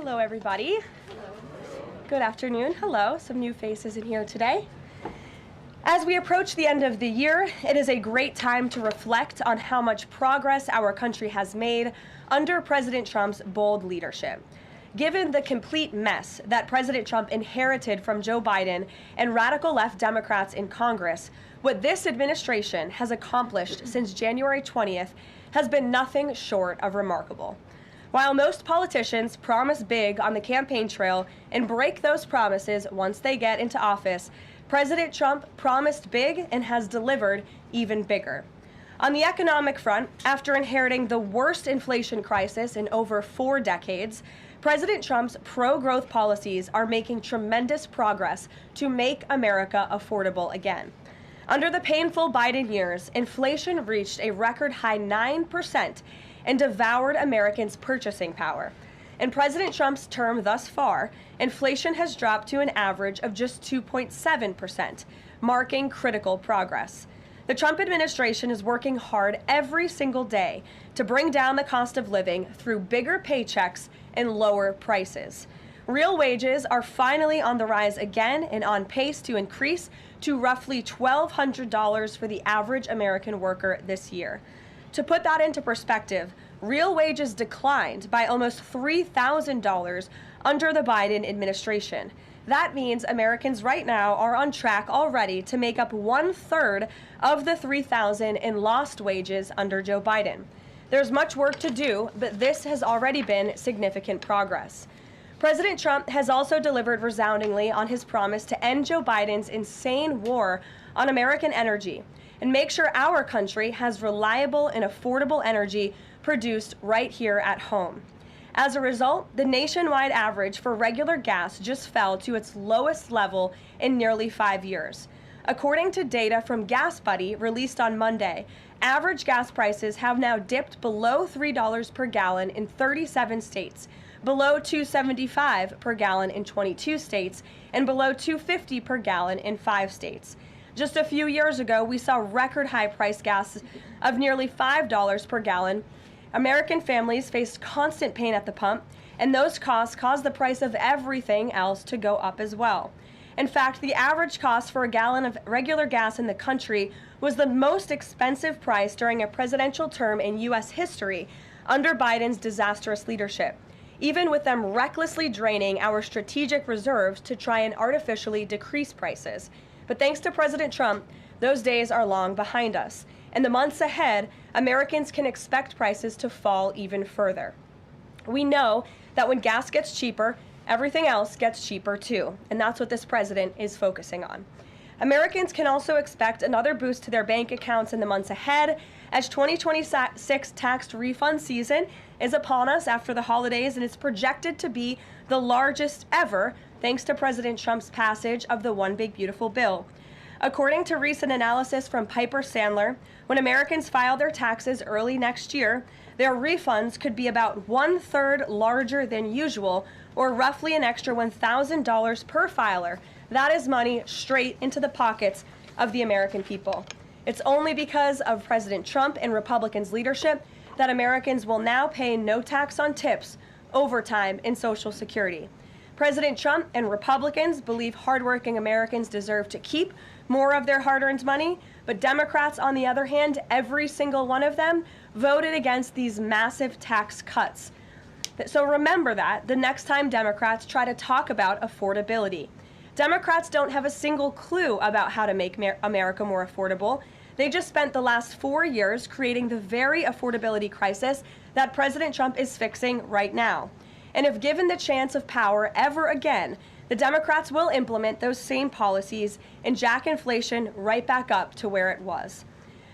Hello, everybody. Good afternoon. Hello. Some new faces in here today. As we approach the end of the year, it is a great time to reflect on how much progress our country has made under President Trump's bold leadership. Given the complete mess that President Trump inherited from Joe Biden and radical left Democrats in Congress, what this administration has accomplished since January 20th has been nothing short of remarkable. While most politicians promise big on the campaign trail and break those promises once they get into office, President Trump promised big and has delivered even bigger. On the economic front, after inheriting the worst inflation crisis in over 4 decades, President Trump's pro-growth policies are making tremendous progress to make America affordable again. Under the painful Biden years, inflation reached a record high 9% and devoured Americans' purchasing power. In President Trump's term thus far, inflation has dropped to an average of just 2.7%, marking critical progress. The Trump administration is working hard every single day to bring down the cost of living through bigger paychecks and lower prices. Real wages are finally on the rise again and on pace to increase to roughly $1,200 for the average American worker this year. To put that into perspective, real wages declined by almost $3,000 under the Biden administration. That means Americans right now are on track already to make up 1/3 of the $3,000 in lost wages under Joe Biden. There's much work to do, but this has already been significant progress. President Trump has also delivered resoundingly on his promise to end Joe Biden's insane war on American energy and make sure our country has reliable and affordable energy produced right here at home. As a result, the nationwide average for regular gas just fell to its lowest level in nearly 5 years. According to data from Gas Buddy released on Monday, average gas prices have now dipped below $3 per gallon in 37 states, below $2.75 per gallon in 22 states, and below $2.50 per gallon in 5 states. Just a few years ago, we saw record high price gas of nearly $5 per gallon. American families faced constant pain at the pump, and those costs caused the price of everything else to go up as well. In fact, the average cost for a gallon of regular gas in the country was the most expensive price during a presidential term in U.S. history under Biden's disastrous leadership, even with them recklessly draining our strategic reserves to try and artificially decrease prices. But thanks to President Trump, those days are long behind us. In the months ahead, Americans can expect prices to fall even further. We know that when gas gets cheaper, everything else gets cheaper too, and that's what this president is focusing on. Americans can also expect another boost to their bank accounts in the months ahead, as 2026 tax refund season is upon us after the holidays, and it's projected to be the largest ever thanks to President Trump's passage of the One Big Beautiful Bill. According to recent analysis from Piper Sandler, when Americans file their taxes early next year, their refunds could be about 1/3 larger than usual, or roughly an extra $1,000 per filer. That is money straight into the pockets of the American people. It's only because of President Trump and Republicans' leadership that Americans will now pay no tax on tips, overtime, and Social Security. President Trump and Republicans believe hardworking Americans deserve to keep more of their hard-earned money, but Democrats, on the other hand, every single one of them, voted against these massive tax cuts. So remember that the next time Democrats try to talk about affordability. Democrats don't have a single clue about how to make America more affordable. They just spent the last 4 years creating the very affordability crisis that President Trump is fixing right now. And if given the chance of power ever again, the Democrats will implement those same policies and jack inflation right back up to where it was.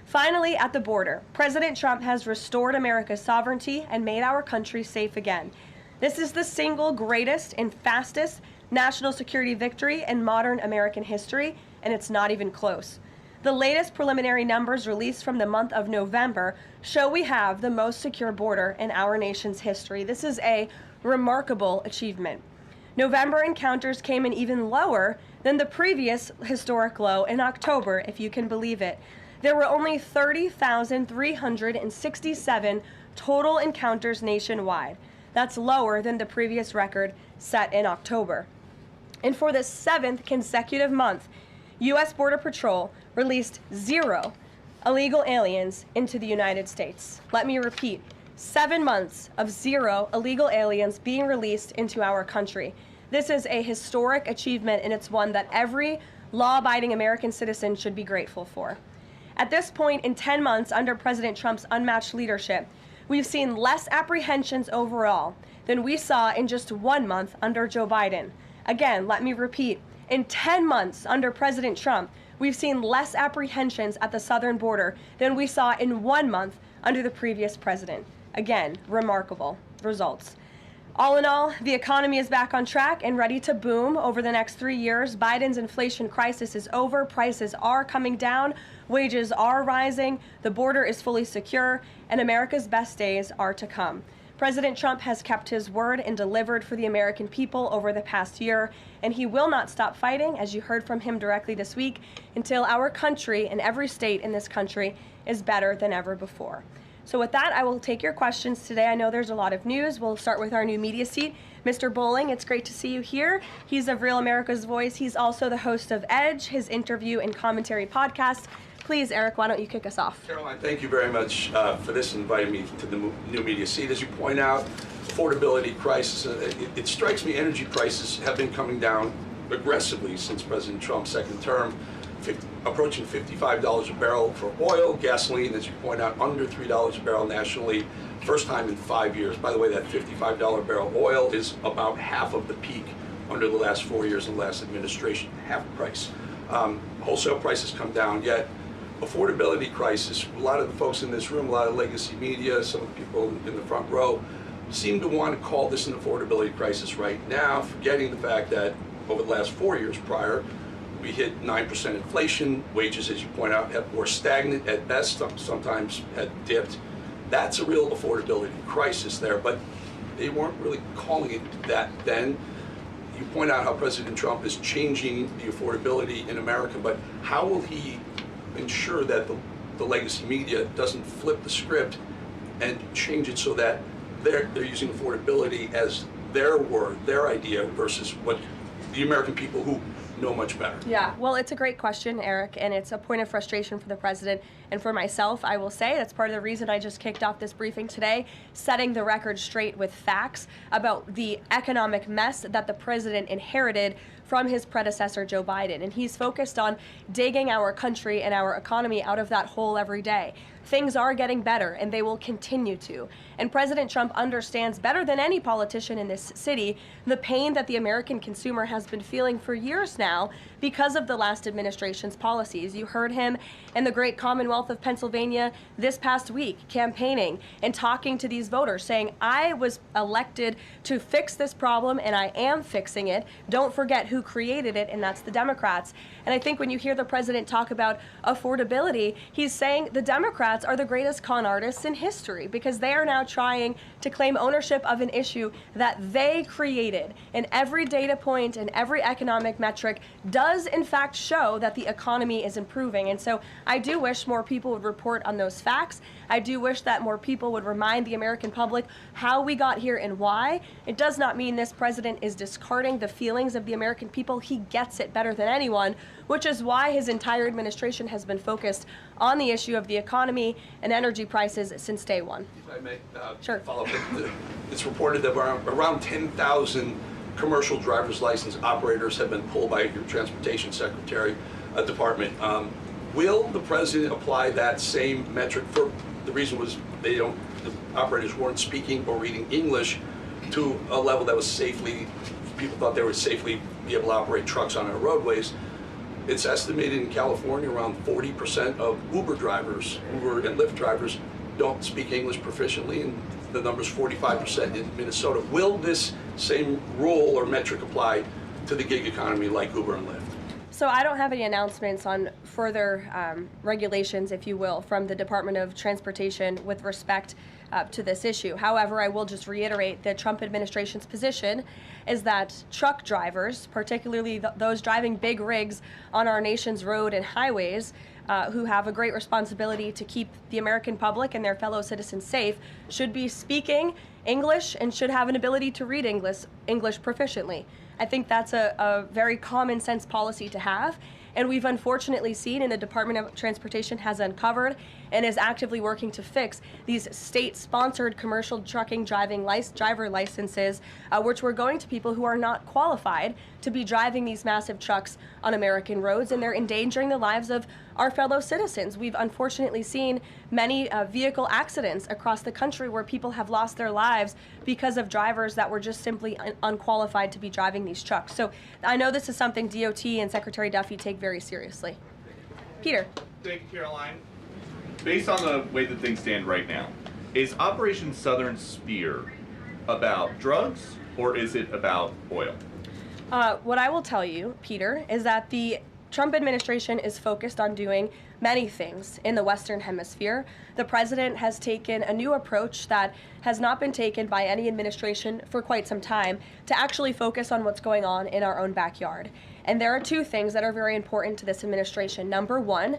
Finally, at the border, President Trump has restored America's sovereignty and made our country safe again. This is the single greatest and fastest national security victory in modern American history, and it's not even close. The latest preliminary numbers released from the month of November show we have the most secure border in our nation's history. This is a remarkable achievement. November encounters came in even lower than the previous historic low in October, if you can believe it. There were only 30,367 total encounters nationwide. That's lower than the previous record set in October. And for the 7th consecutive month, U.S. Border Patrol released 0 illegal aliens into the United States. Let me repeat, 7 months of 0 illegal aliens being released into our country. This is a historic achievement, and it's one that every law-abiding American citizen should be grateful for. At this point, in 10 months under President Trump's unmatched leadership, we've seen less apprehensions overall than we saw in just 1 month under Joe Biden. Again, let me repeat, in 10 months under President Trump, we've seen less apprehensions at the southern border than we saw in 1 month under the previous president. Again, remarkable results. All in all, the economy is back on track and ready to boom over the next 3 years. Biden's inflation crisis is over. Prices are coming down. Wages are rising. The border is fully secure, and America's best days are to come. President Trump has kept his word and delivered for the American people over the past year, and he will not stop fighting, as you heard from him directly this week, until our country and every state in this country is better than ever before. So with that, I will take your questions today. I know there's a lot of news. We'll start with our new media seat. Mr. Bowling, it's great to see you here. He's of Real America's Voice. He's also the host of Edge, his interview and commentary podcast. Please, Eric, why don't you kick us off? Karoline, thank you very much for this and inviting me to the new media seat. As you point out, affordability crisis, it strikes me energy prices have been coming down aggressively since President Trump's second term, approaching $55 a barrel for oil. Gasoline, as you point out, under $3 a barrel nationally, first time in 5 years. By the way, that $55 barrel oil is about half of the peak under the last 4 years of the last administration, half the price. Wholesale prices come down, yet affordability crisis, a lot of the folks in this room, a lot of legacy media, some of the people in the front row seem to want to call this an affordability crisis right now, forgetting the fact that over the last 4 years prior, we hit 9% inflation. Wages, as you point out, were stagnant at best, sometimes had dipped. That's a real affordability crisis there, but they weren't really calling it that then. You point out how President Trump is changing the affordability in America, but how will he ensure that the legacy media doesn't flip the script and change it so that they're using affordability as their word, their idea, versus what the American people who know much better? Yeah, well, it's a great question, Eric, and it's a point of frustration for the president and for myself. I will say that's part of the reason I just kicked off this briefing today, setting the record straight with facts about the economic mess that the president inherited from his predecessor, Joe Biden. And he's focused on digging our country and our economy out of that hole every day. Things are getting better, and they will continue to. And President Trump understands better than any politician in this city the pain that the American consumer has been feeling for years now because of the last administration's policies. You heard him in the great Commonwealth of Pennsylvania this past week campaigning and talking to these voters, saying, I was elected to fix this problem, and I am fixing it. Don't forget who created it, and that's the Democrats. And I think when you hear the president talk about affordability, he's saying the Democrats are the greatest con artists in history because they are now trying to claim ownership of an issue that they created. And every data point and every economic metric does in fact show that the economy is improving. And so I do wish more people would report on those facts. I do wish that more people would remind the American public how we got here and why. It does not mean this president is discarding the feelings of the American people. He gets it better than anyone, which is why his entire administration has been focused on the issue of the economy and energy prices since day one. If I may sure. follow up, it's reported that around 10,000 commercial driver's license operators have been pulled by your transportation secretary department. Will the president apply that same metric? For the reason was the operators weren't speaking or reading English to a level that was people thought they would safely be able to operate trucks on our roadways. It's estimated in California around 40% of Uber and Lyft drivers don't speak English proficiently, and the number's 45% in Minnesota. Will this same rule or metric apply to the gig economy like Uber and Lyft? So I don't have any announcements on further regulations, if you will, from the Department of Transportation with respect to this issue. However, I will just reiterate the Trump administration's position is that truck drivers, particularly those driving big rigs on our nation's road and highways, who have a great responsibility to keep the American public and their fellow citizens safe, should be speaking English and should have an ability to read English proficiently. I think that's a very common sense policy to have. And we've unfortunately seen, and the Department of Transportation has uncovered and is actively working to fix these state-sponsored commercial trucking driver licenses, which were going to people who are not qualified to be driving these massive trucks on American roads, and they're endangering the lives of our fellow citizens. We've unfortunately seen many vehicle accidents across the country where people have lost their lives because of drivers that were just simply unqualified to be driving these trucks. So I know this is something DOT and Secretary Duffy take very seriously. Peter. Thank you, Caroline. Based on the way that things stand right now, is Operation Southern Spear about drugs or is it about oil? What I will tell you, Peter, is that the Trump administration is focused on doing many things in the Western Hemisphere. The president has taken a new approach that has not been taken by any administration for quite some time to actually focus on what's going on in our own backyard. And there are two things that are very important to this administration. Number one,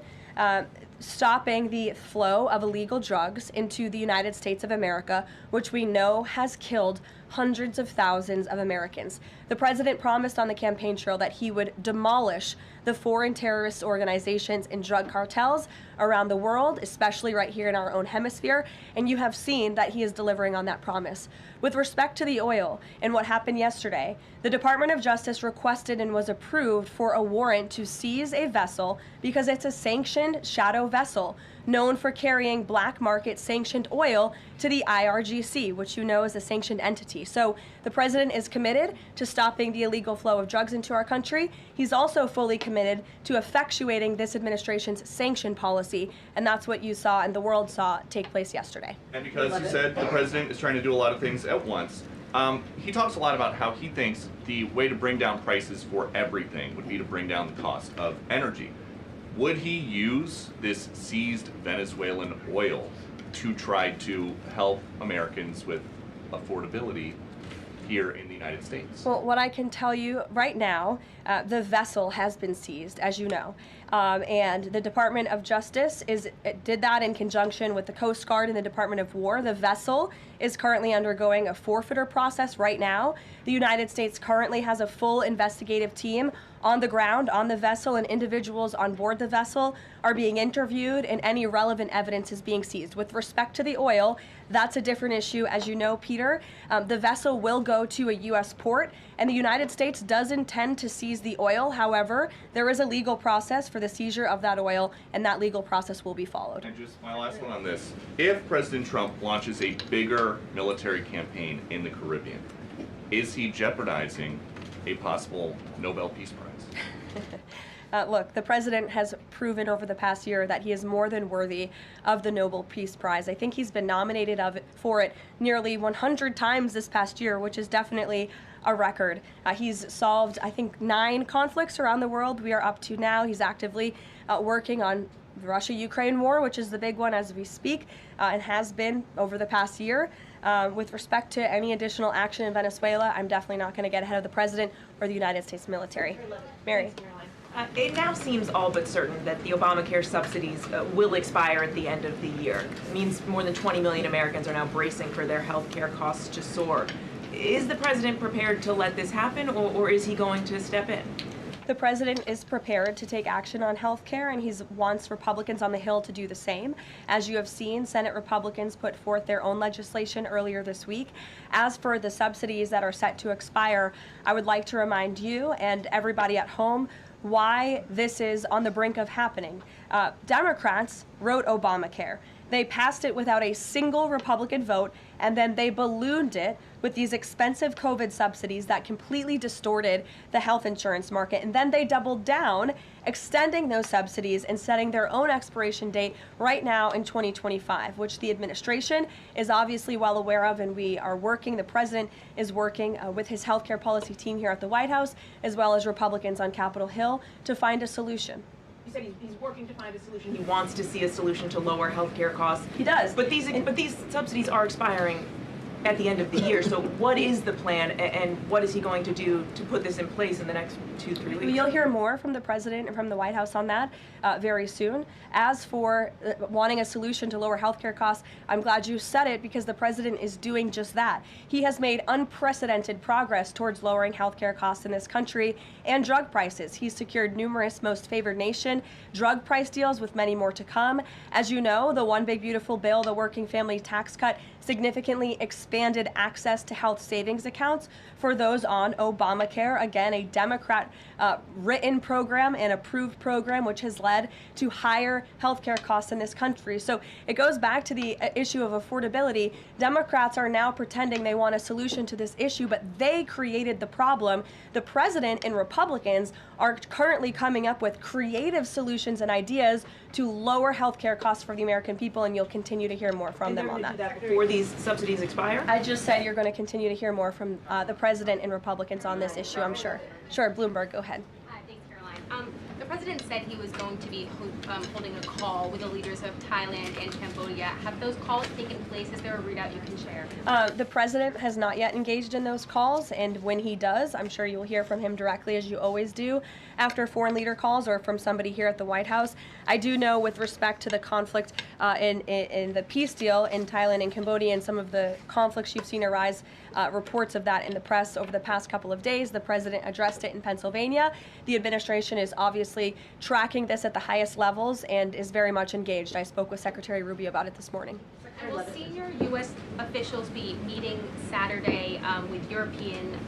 stopping the flow of illegal drugs into the United States of America, which we know has killed hundreds of thousands of Americans. The president promised on the campaign trail that he would demolish the foreign terrorist organizations and drug cartels around the world, especially right here in our own hemisphere, and you have seen that he is delivering on that promise. With respect to the oil and what happened yesterday, the Department of Justice requested and was approved for a warrant to seize a vessel because it's a sanctioned shadow vessel known for carrying black market sanctioned oil to the IRGC, which you know is a sanctioned entity. So the president is committed to stopping the illegal flow of drugs into our country. He's also fully committed to effectuating this administration's sanction policy, and that's what you saw and the world saw take place yesterday. And because you said the president is trying to do a lot of things at once, he talks a lot about how he thinks the way to bring down prices for everything would be to bring down the cost of energy. Would he use this seized Venezuelan oil to try to help Americans with affordability here in the United States? Well, what I can tell you right now, the vessel has been seized, as you know, and the Department of Justice did that in conjunction with the Coast Guard and the Department of War. The vessel is currently undergoing a forfeiture process right now. The United States currently has a full investigative team on the ground on the vessel, and individuals on board the vessel are being interviewed and any relevant evidence is being seized. With respect to the oil, that's a different issue. As you know, Peter, the vessel will go to a U.S. port, and the United States does intend to seize the oil. However, there is a legal process for the seizure of that oil, and that legal process will be followed. And just my last one on this. If President Trump launches a bigger military campaign in the Caribbean, is he jeopardizing a possible Nobel Peace Prize? Look, the president has proven over the past year that he is more than worthy of the Nobel Peace Prize. I think he's been nominated for it nearly 100 times this past year, which is definitely a record. He's solved, I think, 9 conflicts around the world. We are up to now. He's actively working on the Russia-Ukraine war, which is the big one as we speak, and has been over the past year. With respect to any additional action in Venezuela, I'm definitely not going to get ahead of the president or the United States military. Mary. It now seems all but certain that the Obamacare subsidies will expire at the end of the year. It means more than 20 million Americans are now bracing for their health care costs to soar. Is the president prepared to let this happen, or is he going to step in? The president is prepared to take action on health care, and he wants Republicans on the Hill to do the same. As you have seen, Senate Republicans put forth their own legislation earlier this week. As for the subsidies that are set to expire, I would like to remind you and everybody at home why this is on the brink of happening. Democrats wrote Obamacare. They passed it without a single Republican vote, and then they ballooned it with these expensive COVID subsidies that completely distorted the health insurance market. And then they doubled down, extending those subsidies and setting their own expiration date right now in 2025, which the administration is obviously well aware of, and we are working, the president is working with his healthcare policy team here at the White House, as well as Republicans on Capitol Hill, to find a solution. You said he's working to find a solution. He wants to see a solution to lower health care costs. He does. But these subsidies are expiring at the end of the year. So what is the plan, and what is he going to do to put this in place in the next 2-3 weeks? You'll hear more from the president and from the White House on that very soon. As for wanting a solution to lower healthcare costs, I'm glad you said it, because the president is doing just that. He has made unprecedented progress towards lowering healthcare costs in this country and drug prices. He's secured numerous most favored nation drug price deals, with many more to come. As you know, the One Big Beautiful Bill, the working family tax cut, significantly expanded access to health savings accounts for those on Obamacare. Again, a Democrat written program and approved program, which has led to higher healthcare costs in this country. So it goes back to the issue of affordability. Democrats are now pretending they want a solution to this issue, but they created the problem. The president and Republicans are currently coming up with creative solutions and ideas to lower healthcare costs for the American people, and you'll continue to hear more from them on that. Before these subsidies expire? I just said you're going to continue to hear more from the president and Republicans on this issue, I'm sure. Sure, Bloomberg, go ahead. Hi, thanks, Caroline. The president said he was going to be holding a call with the leaders of Thailand and Cambodia. Have those calls taken place? Is there a readout you can share? The president has not yet engaged in those calls, and when he does, I'm sure you'll hear from him directly, as you always do, after foreign leader calls or from somebody here at the White House. I do know, with respect to the conflict in the peace deal in Thailand and Cambodia and some of the conflicts you've seen arise, reports of that in the press over the past couple of days. The president addressed it in Pennsylvania. The administration is obviously tracking this at the highest levels and is very much engaged. I spoke with Secretary Rubio about it this morning. And will senior U.S. officials be meeting Saturday with European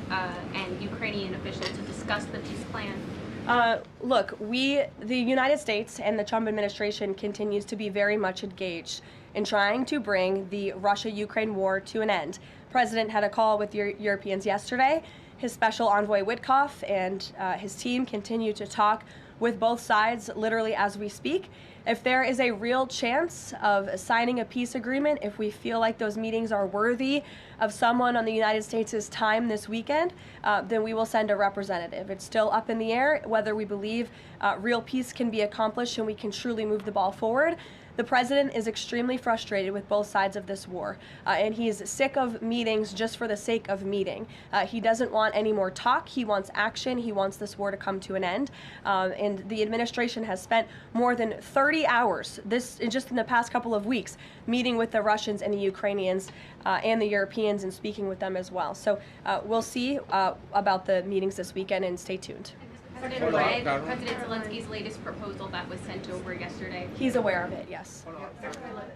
and Ukrainian officials to discuss the peace plan? Look, the United States and the Trump administration continues to be very much engaged in trying to bring the Russia-Ukraine war to an end. The president had a call with Europeans yesterday. His special envoy Witkoff and his team continue to talk with both sides literally as we speak. If there is a real chance of signing a peace agreement, if we feel like those meetings are worthy of someone on the United States' time this weekend, then we will send a representative. It's still up in the air whether we believe real peace can be accomplished and we can truly move the ball forward. The president is extremely frustrated with both sides of this war, and he's sick of meetings just for the sake of meeting. He doesn't want any more talk. He wants action. He wants this war to come to an end. And the administration has spent more than 30 hours, just in the past couple of weeks, meeting with the Russians and the Ukrainians and the Europeans and speaking with them as well. So we'll see about the meetings this weekend, and stay tuned. President read President Zelensky's latest proposal that was sent over yesterday. He's aware of it, yes.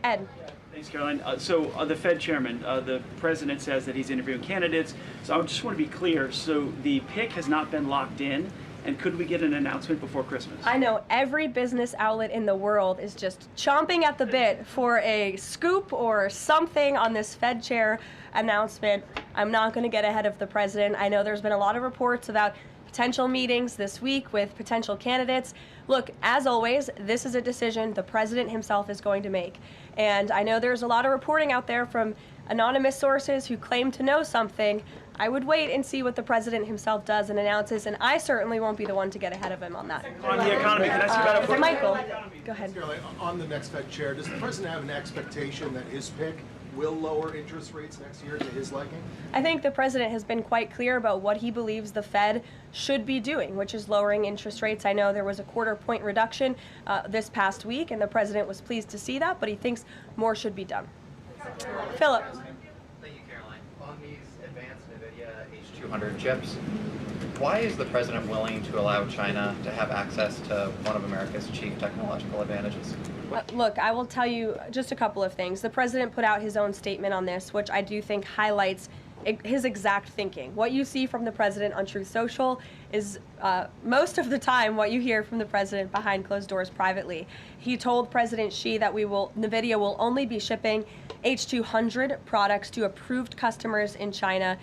Ed. Thanks, Caroline. So the Fed chairman, the president says that he's interviewing candidates. So I just want to be clear. So the pick has not been locked in, and could we get an announcement before Christmas? I know every business outlet in the world is just chomping at the bit for a scoop or something on this Fed chair announcement. I'm not going to get ahead of the president. I know there's been a lot of reports about potential meetings this week with potential candidates. Look, as always, this is a decision the president himself is going to make. And I know there's a lot of reporting out there from anonymous sources who claim to know something. I would wait and see what the president himself does and announces, and I certainly won't be the one to get ahead of him on that. On the economy, can I ask you about it? Michael, go ahead. On the next Fed chair, does the president have an expectation that his pick will lower interest rates next year to his liking? I think the president has been quite clear about what he believes the Fed should be doing, which is lowering interest rates. I know there was a quarter-point reduction this past week, and the president was pleased to see that, but he thinks more should be done. Philip. Thank you, Caroline. On these advanced NVIDIA H200 chips, why is the president willing to allow China to have access to one of America's chief technological advantages? Look, I will tell you just a couple of things. The president put out his own statement on this, which I do think highlights his exact thinking. What you see from the president on Truth Social is most of the time what you hear from the president behind closed doors privately. He told President Xi that NVIDIA will only be shipping H200 products to approved customers in China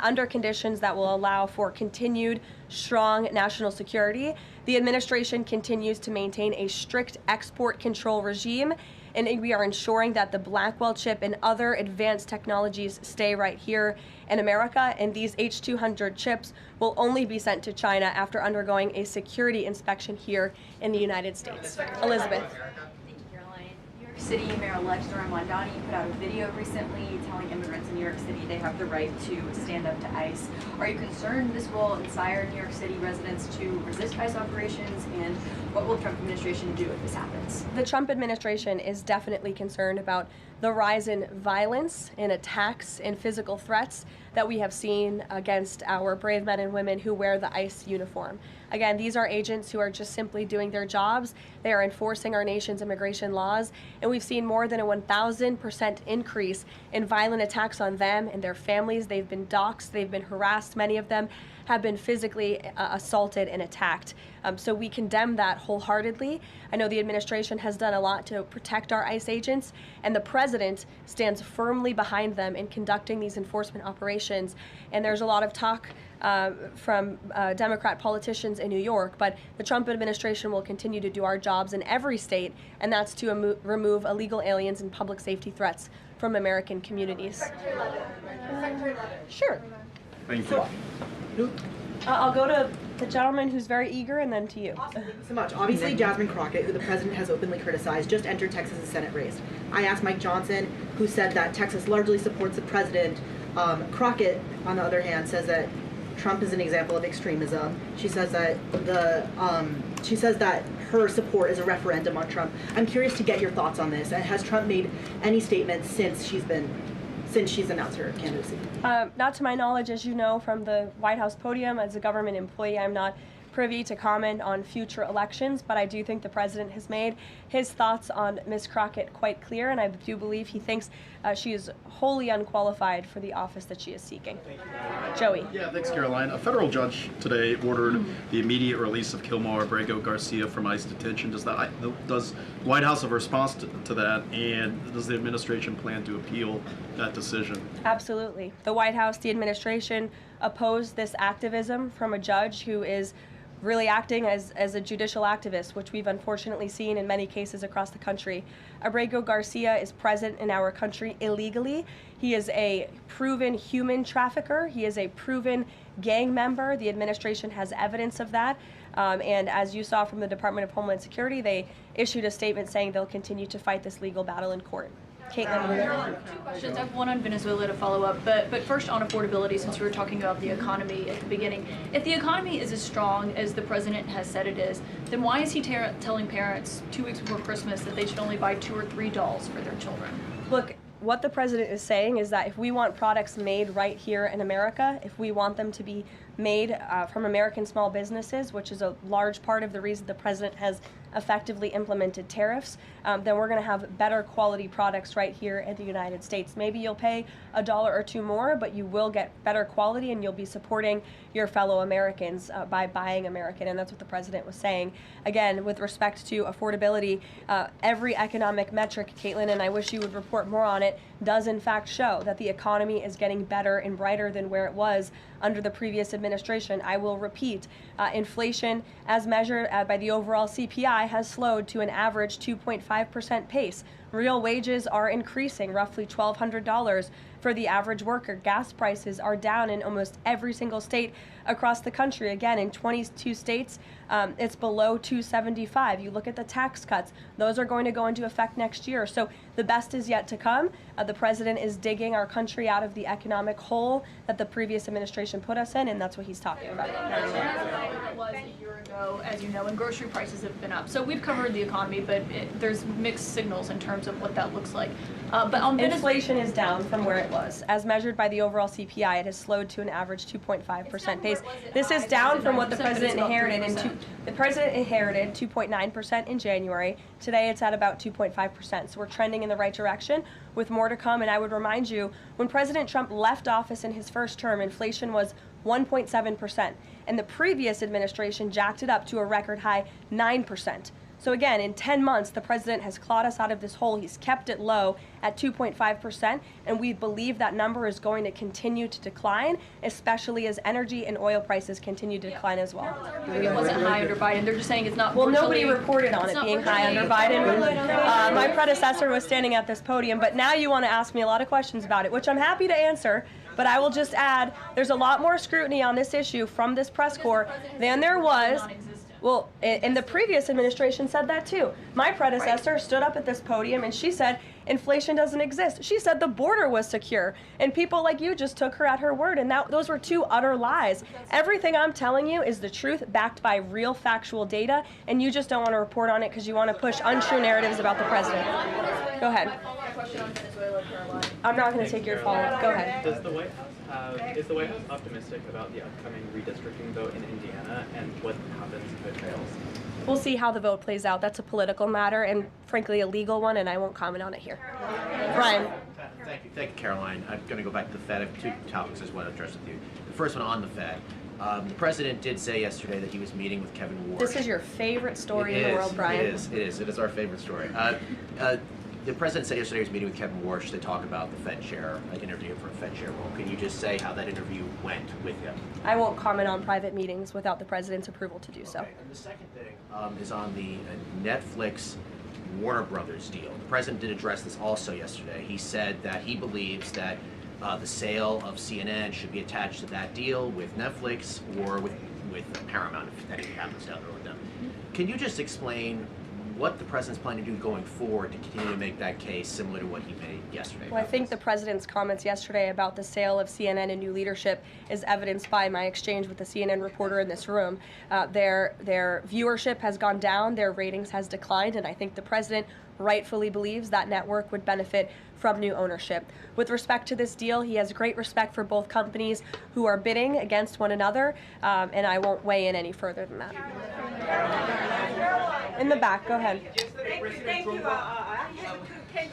under conditions that will allow for continued strong national security. The administration continues to maintain a strict export control regime, and we are ensuring that the Blackwell chip and other advanced technologies stay right here in America, and these H200 chips will only be sent to China after undergoing a security inspection here in the United States. Elizabeth. Thank you, Caroline. Your City Mayor-elect Zoran Mondani put out a video recently telling immigrants in New York City they have the right to stand up to ICE. Are you concerned this will inspire New York City residents to resist ICE operations, and what will the Trump administration do if this happens? The Trump administration is definitely concerned about the rise in violence, in attacks, in physical threats that we have seen against our brave men and women who wear the ICE uniform. Again, these are agents who are just simply doing their jobs. They are enforcing our nation's immigration laws, and we've seen more than a 1,000% increase in violent attacks on them and their families. They've been doxxed, they've been harassed, many of them have been physically assaulted and attacked. So we condemn that wholeheartedly. I know the administration has done a lot to protect our ICE agents, and the president stands firmly behind them in conducting these enforcement operations. And there's a lot of talk from Democrat politicians in New York, but the Trump administration will continue to do our jobs in every state, and that's to remove illegal aliens and public safety threats from American communities. Sure. Thank you. I'll go to the gentleman who's very eager, and then to you. Awesome. Thank you so much. Obviously, Jasmine Crockett, who the president has openly criticized, just entered Texas' Senate race. I asked Mike Johnson, who said that Texas largely supports the president. Crockett, on the other hand, says that Trump is an example of extremism. She says that her support is a referendum on Trump. I'm curious to get your thoughts on this. And has Trump made any statements since she's announced her candidacy? Not to my knowledge, as you know, from the White House podium. As a government employee, I'm not privy to comment on future elections, but I do think the president has made his thoughts on Ms. Crockett quite clear, and I do believe he thinks she is wholly unqualified for the office that she is seeking. Joey. Yeah, thanks, Caroline. A federal judge today ordered the immediate release of Kilmar Abrego Garcia from ICE detention. Does the White House have a response to that, and does the administration plan to appeal that decision? Absolutely. The White House, the administration, opposed this activism from a judge who is really acting as a judicial activist, which we've unfortunately seen in many cases across the country. Abrego Garcia is present in our country illegally. He is a proven human trafficker. He is a proven gang member. The administration has evidence of that. And as you saw from the Department of Homeland Security, they issued a statement saying they'll continue to fight this legal battle in court. Caitlin. Two questions. I have one on Venezuela to follow up, but first on affordability, since we were talking about the economy at the beginning. If the economy is as strong as the president has said it is, then why is he telling parents 2 weeks before Christmas that they should only buy 2 or 3 dolls for their children? Look, what the president is saying is that if we want products made right here in America, if we want them to be made from American small businesses, which is a large part of the reason the president has effectively implemented tariffs, then we're going to have better quality products right here in the United States. Maybe you'll pay $1 or $2 more, but you will get better quality and you'll be supporting your fellow Americans by buying American, and that's what the president was saying. Again, with respect to affordability, every economic metric, Caitlin, and I wish you would report more on it, does in fact show that the economy is getting better and brighter than where it was under the previous administration. I will repeat, inflation as measured by the overall CPI has slowed to an average 2.5% pace. Real wages are increasing, roughly $1,200 for the average worker. Gas prices are down in almost every single state across the country. Again, in 22 states, it's below $275. You look at the tax cuts, those are going to go into effect next year. So the best is yet to come. The president is digging our country out of the economic hole that the previous administration put us in, and that's what he's talking about. It was a year ago, as you know, and grocery prices have been up. So we've covered the economy, but there's mixed signals in terms of what that looks like. But on inflation is down from where it was. As measured by the overall CPI, it has slowed to an average 2.5% pace. This is down from what the president inherited. The president inherited 2.9% in January. Today it's at about 2.5%. So we're trending in the right direction with more to come. And I would remind you, when President Trump left office in his first term, inflation was 1.7%. And the previous administration jacked it up to a record high 9%. So again, in 10 months, the president has clawed us out of this hole. He's kept it low at 2.5%, and we believe that number is going to continue to decline, especially as energy and oil prices continue to decline as well. It wasn't high under Biden. They're just saying it's not. Well, nobody reported on it being high under Biden. My predecessor was standing at this podium, but now you want to ask me a lot of questions about it, which I'm happy to answer. But I will just add, there's a lot more scrutiny on this issue from this press corps than there was. Well, in the previous administration said that too. My predecessor stood up at this podium and she said inflation doesn't exist. She said the border was secure, and people like you just took her at her word, and those were two utter lies. Everything I'm telling you is the truth, backed by real factual data, and you just don't want to report on it because you want to push untrue narratives about the president. Go ahead. I'm not going to take your follow-up. Go ahead. Is the White House optimistic about the upcoming redistricting vote in Indiana and what happens if it fails? We'll see how the vote plays out. That's a political matter and, frankly, a legal one, and I won't comment on it here. Brian. Thank you, Caroline. I'm going to go back to the Fed. I have two topics I want to address with you. The first one on the Fed. The president did say yesterday that he was meeting with Kevin Warsh. This is your favorite story in the world, Brian. It is our favorite story. The president said yesterday he was meeting with Kevin Warsh to talk about the Fed chair, interview for a Fed chair role. Can you just say how that interview went with him? I won't comment on private meetings without the president's approval to do so. Okay. And the second thing is on the Netflix Warner Brothers deal. The president did address this also yesterday. He said that he believes that the sale of CNN should be attached to that deal with Netflix or with Paramount, if anything happens down the road with them. Can you just explain what the president's planning to do going forward to continue to make that case similar to what he made yesterday? Well, I think the president's comments yesterday about the sale of CNN and new leadership is evidenced by my exchange with the CNN reporter in this room. Their viewership has gone down, their ratings has declined, and I think the president rightfully believes that network would benefit from new ownership. With respect to this deal, he has great respect for both companies who are bidding against one another, and I won't weigh in any further than that. In the back, go ahead. Thank you.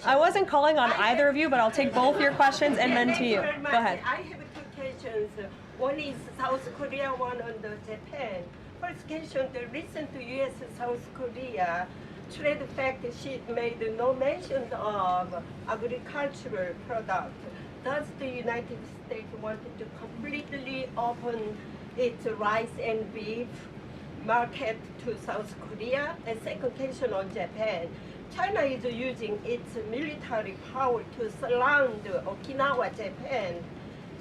I wasn't calling on either of you, but I'll take both your questions and then to you. Go ahead. I have two questions. One is South Korea, one on the Japan. First question, the recent U.S.-South Korea trade fact sheet made no mention of agricultural product. Does the United States want to completely open its rice and beef market to South Korea? And second question on Japan. China is using its military power to surround Okinawa, Japan.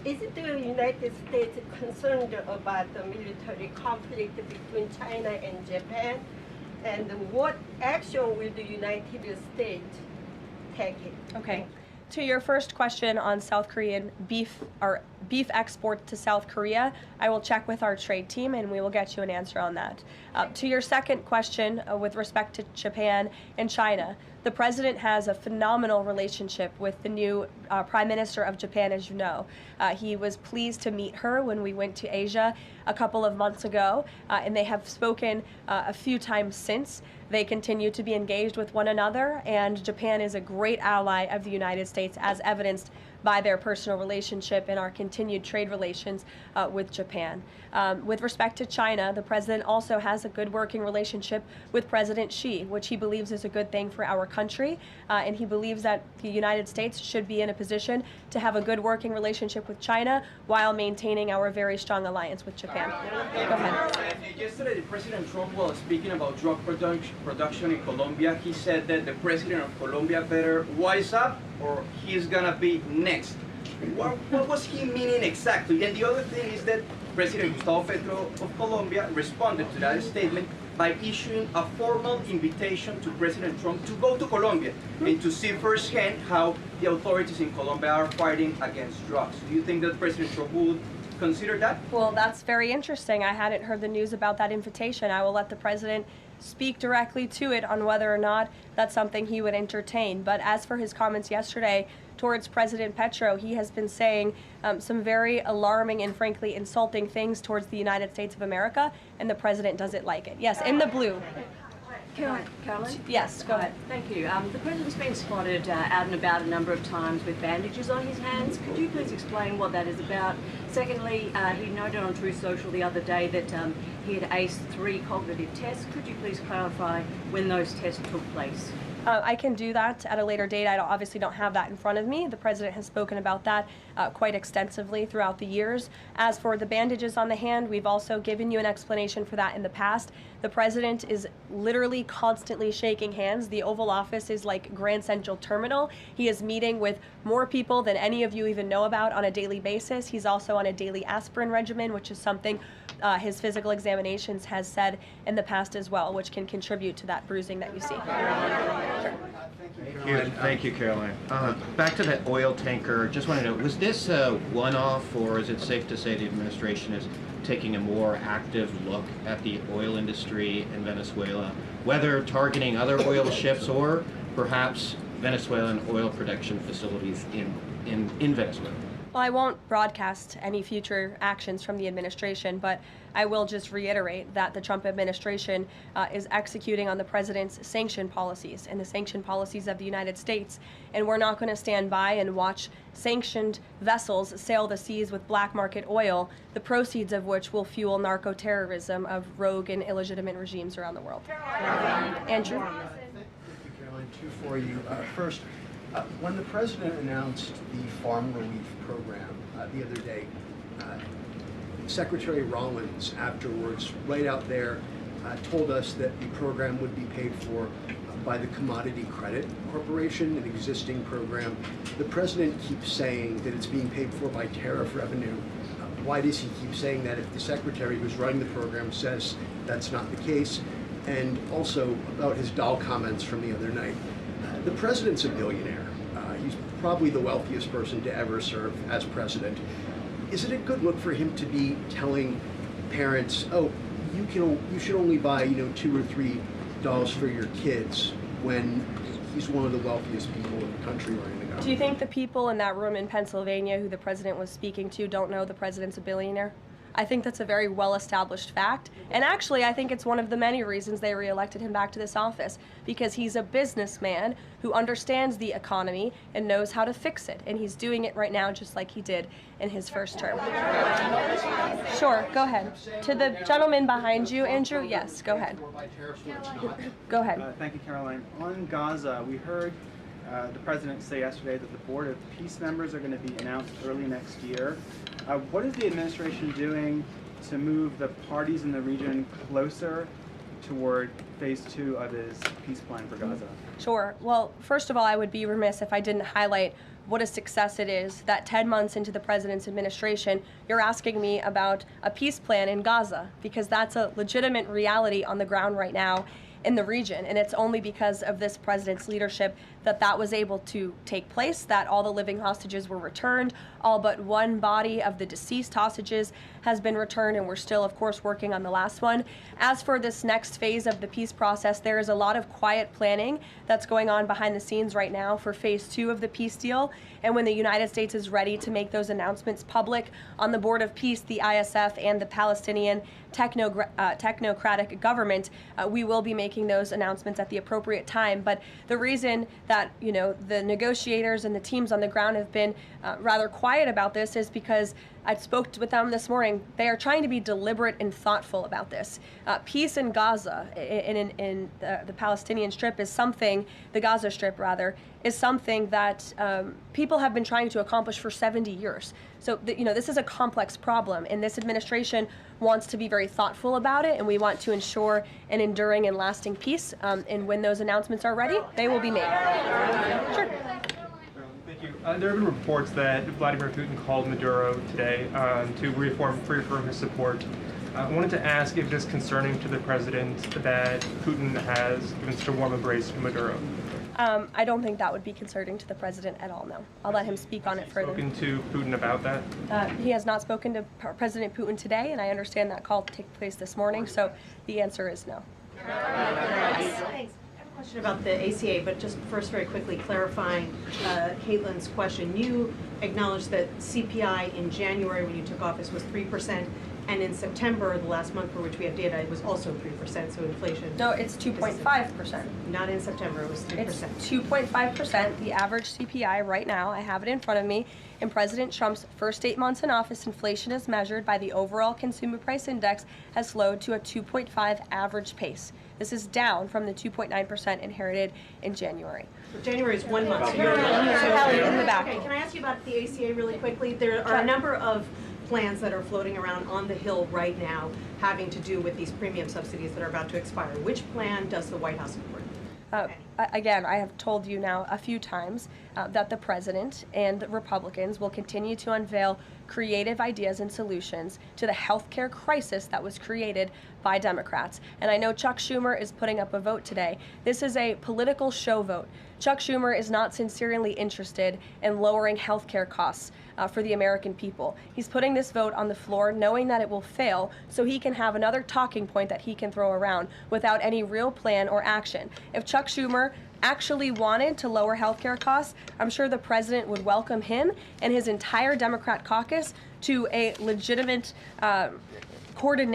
Is the United States concerned about the military conflict between China and Japan? And what action will the United States take? Okay. To your first question on South Korean beef exports to South Korea, I will check with our trade team and we will get you an answer on that. To your second question with respect to Japan and China, the president has a phenomenal relationship with the new Prime Minister of Japan, as you know. He was pleased to meet her when we went to Asia a couple of months ago, and they have spoken a few times since. They continue to be engaged with one another, and Japan is a great ally of the United States, as evidenced by their personal relationship and our continued trade relations with Japan. With respect to China, the president also has a good working relationship with President Xi, which he believes is a good thing for our country, and he believes that the United States should be in a position to have a good working relationship with China while maintaining our very strong alliance with Japan. Go ahead. Yesterday, President Trump was speaking about drug production in Colombia. He said that the president of Colombia better wise up or he's gonna be next. What was he meaning exactly? And the other thing is that President Gustavo Petro of Colombia responded to that statement by issuing a formal invitation to President Trump to go to Colombia and to see firsthand how the authorities in Colombia are fighting against drugs. Do you think that President Trump would consider that? Well, that's very interesting. I hadn't heard the news about that invitation. I will let the president speak directly to it on whether or not that's something he would entertain. But as for his comments yesterday towards President Petro, he has been saying some very alarming and frankly insulting things towards the United States of America, and the president doesn't like it. Yes, in the blue. Caroline? Yes, go ahead. Thank you. The president's been spotted out and about a number of times with bandages on his hands. Could you please explain what that is about? Secondly, he noted on Truth Social the other day that he had aced 3 cognitive tests. Could you please clarify when those tests took place? I can do that at a later date. I obviously don't have that in front of me. The president has spoken about that quite extensively throughout the years. As for the bandages on the hand, we've also given you an explanation for that in the past. The president is literally constantly shaking hands. The Oval Office is like Grand Central Terminal. He is meeting with more people than any of you even know about on a daily basis. He's also on a daily aspirin regimen, which is something his physical examinations has said in the past as well, which can contribute to that bruising that you see. Sure. Thank you, Caroline. Back to that oil tanker, just want to know, was this a one-off, or is it safe to say the administration is taking a more active look at the oil industry in Venezuela, whether targeting other oil ships or perhaps Venezuelan oil production facilities in Venezuela? Well, I won't broadcast any future actions from the administration, but I will just reiterate that the Trump administration is executing on the president's sanction policies and the sanction policies of the United States. And we're not going to stand by and watch sanctioned vessels sail the seas with black market oil, the proceeds of which will fuel narco-terrorism of rogue and illegitimate regimes around the world. Andrew? Thank you, Caroline. Two for you. First, when the president announced the farm relief program the other day, Secretary Rollins afterwards, right out there, told us that the program would be paid for by the Commodity Credit Corporation, an existing program. The president keeps saying that it's being paid for by tariff revenue. Why does he keep saying that if the secretary who's running the program says that's not the case? And also about his doll comments from the other night. The president's a billionaire. He's probably the wealthiest person to ever serve as president. Is it a good look for him to be telling parents, oh, you should only buy, $2 or $3 for your kids, when he's one of the wealthiest people in the country running the government? Do you think the people in that room in Pennsylvania who the president was speaking to don't know the president's a billionaire? I think that's a very well-established fact. And actually, I think it's one of the many reasons they reelected him back to this office, because he's a businessman who understands the economy and knows how to fix it. And he's doing it right now just like he did in his first term. Sure, go ahead. To the gentleman behind you, Andrew, yes, go ahead. Go ahead. Thank you, Caroline. On Gaza, we heard the president say yesterday that the Board of Peace members are going to be announced early next year. What is the administration doing to move the parties in the region closer toward phase 2 of his peace plan for Gaza? Sure. Well, first of all, I would be remiss if I didn't highlight what a success it is that 10 months into the president's administration, you're asking me about a peace plan in Gaza, because that's a legitimate reality on the ground right now in the region. And it's only because of this president's leadership that was able to take place, that all the living hostages were returned, all but one body of the deceased hostages has been returned, and we're still, of course, working on the last one. As for this next phase of the peace process, there is a lot of quiet planning that's going on behind the scenes right now for phase 2 of the peace deal. And when the United States is ready to make those announcements public on the Board of Peace, the ISF, and the Palestinian technocratic government, we will be making those announcements at the appropriate time. But the reason that the negotiators and the teams on the ground have been rather quiet about this is because I spoke with them this morning. They are trying to be deliberate and thoughtful about this. Peace in Gaza, in the Palestinian Strip, is something, the Gaza Strip rather, is something that people have been trying to accomplish for 70 years. So, this is a complex problem, and this administration wants to be very thoughtful about it, and we want to ensure an enduring and lasting peace. And when those announcements are ready, they will be made. Sure. Thank you. There have been reports that Vladimir Putin called Maduro today to reaffirm his support. I wanted to ask if it is concerning to the president that Putin has given such a warm embrace to Maduro. I don't think that would be concerning to the president at all, no. I'll let him speak on it further. Spoken to Putin about that? He has not spoken to President Putin today, and I understand that call took place this morning, so the answer is no. Thanks. I have a question about the ACA, but just first very quickly clarifying Caitlin's question. You acknowledged that CPI in January when you took office was 3%, and in September, the last month for which we have data, it was also 3%, so inflation. No, it's 2.5%. Not in September, it was 3%. It's 2.5%, the average CPI right now. I have it in front of me. In President Trump's first 8 months in office, inflation as measured by the overall consumer price index has slowed to a 2.5 average pace. This is down from the 2.9% inherited in January. So January is 1 month. Kelly, in the back. Okay, can I ask you about the ACA really quickly? There are a number of plans that are floating around on the Hill right now having to do with these premium subsidies that are about to expire. Which plan does the White House support? Again, I have told you now a few times that the president and Republicans will continue to unveil creative ideas and solutions to the healthcare crisis that was created by Democrats. And I know Chuck Schumer is putting up a vote today. This is a political show vote. Chuck Schumer is not sincerely interested in lowering healthcare costs for the American people. He's putting this vote on the floor knowing that it will fail so he can have another talking point that he can throw around without any real plan or action. If Chuck Schumer actually wanted to lower healthcare costs, I'm sure the president would welcome him and his entire Democrat caucus to a legitimate coordination